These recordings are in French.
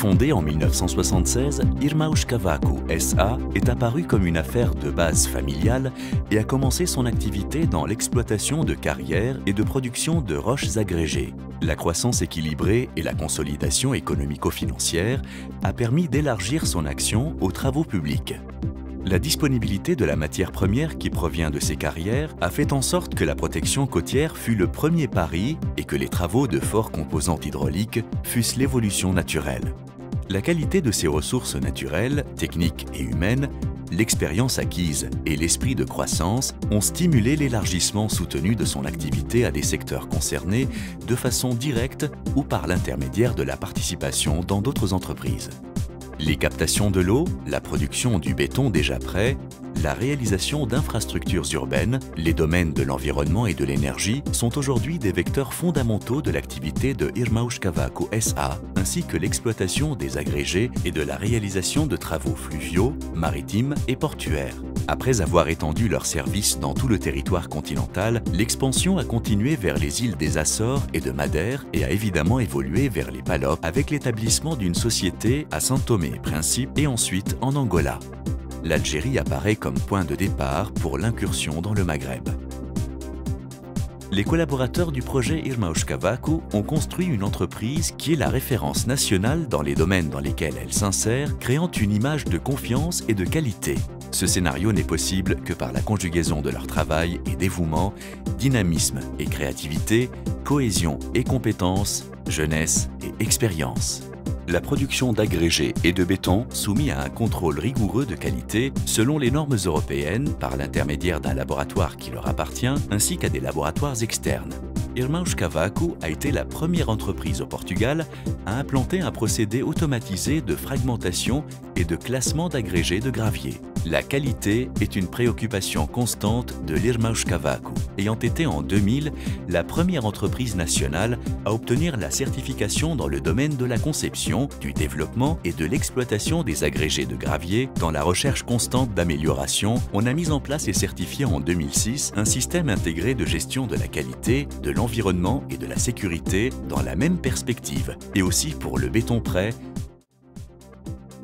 Fondée en 1976, Irmãos Cavaco SA est apparue comme une affaire de base familiale et a commencé son activité dans l'exploitation de carrières et de production de roches agrégées. La croissance équilibrée et la consolidation économico-financière a permis d'élargir son action aux travaux publics. La disponibilité de la matière première qui provient de ces carrières a fait en sorte que la protection côtière fut le premier pari et que les travaux de forts composantes hydrauliques fussent l'évolution naturelle. La qualité de ces ressources naturelles, techniques et humaines, l'expérience acquise et l'esprit de croissance ont stimulé l'élargissement soutenu de son activité à des secteurs concernés de façon directe ou par l'intermédiaire de la participation dans d'autres entreprises. Les captations de l'eau, la production du béton déjà prêt, la réalisation d'infrastructures urbaines, les domaines de l'environnement et de l'énergie sont aujourd'hui des vecteurs fondamentaux de l'activité de Irmãos Cavaco SA, ainsi que l'exploitation des agrégés et de la réalisation de travaux fluviaux, maritimes et portuaires. Après avoir étendu leurs services dans tout le territoire continental, l'expansion a continué vers les îles des Açores et de Madère et a évidemment évolué vers les Palopes avec l'établissement d'une société à Saint Thomé et Principe et ensuite en Angola. L'Algérie apparaît comme point de départ pour l'incursion dans le Maghreb. Les collaborateurs du projet Irmãos Cavaco ont construit une entreprise qui est la référence nationale dans les domaines dans lesquels elle s'insère, créant une image de confiance et de qualité. Ce scénario n'est possible que par la conjugaison de leur travail et dévouement, dynamisme et créativité, cohésion et compétences, jeunesse et expérience. La production d'agrégés et de béton soumis à un contrôle rigoureux de qualité selon les normes européennes par l'intermédiaire d'un laboratoire qui leur appartient ainsi qu'à des laboratoires externes. Irmãos Cavaco a été la première entreprise au Portugal à implanter un procédé automatisé de fragmentation et de classement d'agrégés de gravier. La qualité est une préoccupation constante de l'Irmãos Cavaco, ayant été en 2000 la première entreprise nationale à obtenir la certification dans le domaine de la conception, du développement et de l'exploitation des agrégés de gravier. Dans la recherche constante d'amélioration, on a mis en place et certifié en 2006 un système intégré de gestion de la qualité, de l'environnement et de la sécurité dans la même perspective, et aussi pour le béton prêt.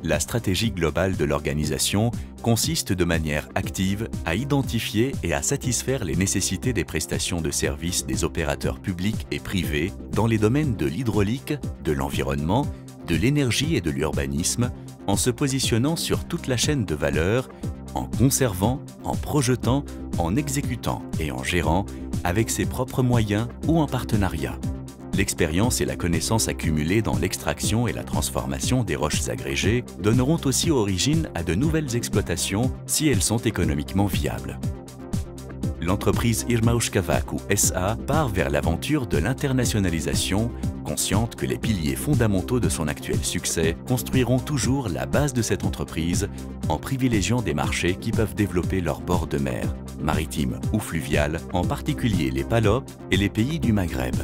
La stratégie globale de l'organisation consiste de manière active à identifier et à satisfaire les nécessités des prestations de services des opérateurs publics et privés dans les domaines de l'hydraulique, de l'environnement, de l'énergie et de l'urbanisme, en se positionnant sur toute la chaîne de valeur, en conservant, en projetant, en exécutant et en gérant avec ses propres moyens ou en partenariat. L'expérience et la connaissance accumulées dans l'extraction et la transformation des roches agrégées donneront aussi origine à de nouvelles exploitations si elles sont économiquement viables. L'entreprise Irmãos Cavaco SA part vers l'aventure de l'internationalisation, consciente que les piliers fondamentaux de son actuel succès construiront toujours la base de cette entreprise en privilégiant des marchés qui peuvent développer leurs bords de mer, maritimes ou fluviales, en particulier les Palopes et les pays du Maghreb.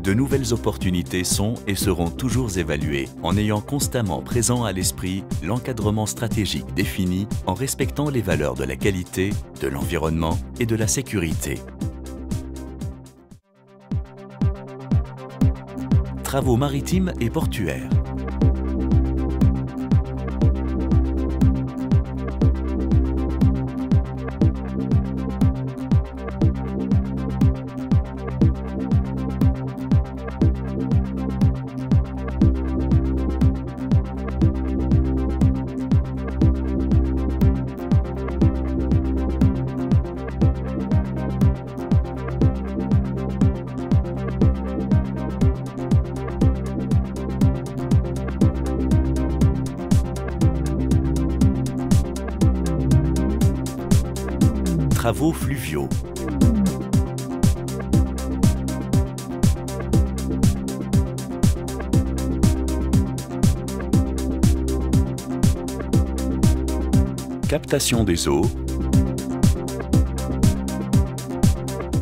De nouvelles opportunités sont et seront toujours évaluées en ayant constamment présent à l'esprit l'encadrement stratégique défini en respectant les valeurs de la qualité, de l'environnement et de la sécurité. Travaux maritimes et portuaires. Travaux fluviaux. Captation des eaux.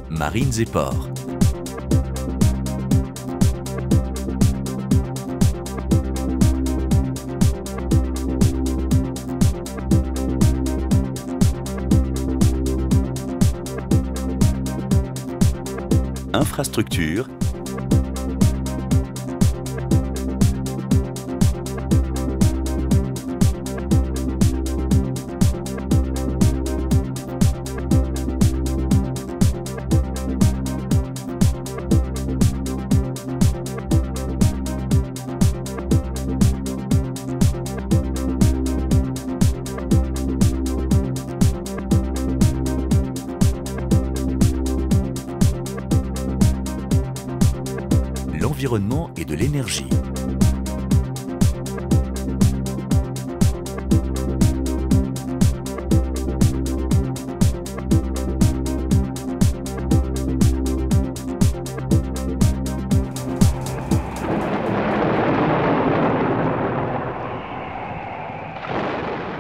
Marines et ports. Infrastructure, l'environnement et de l'énergie.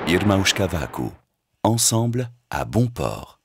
Irmãos Cavaco, ensemble à bon port.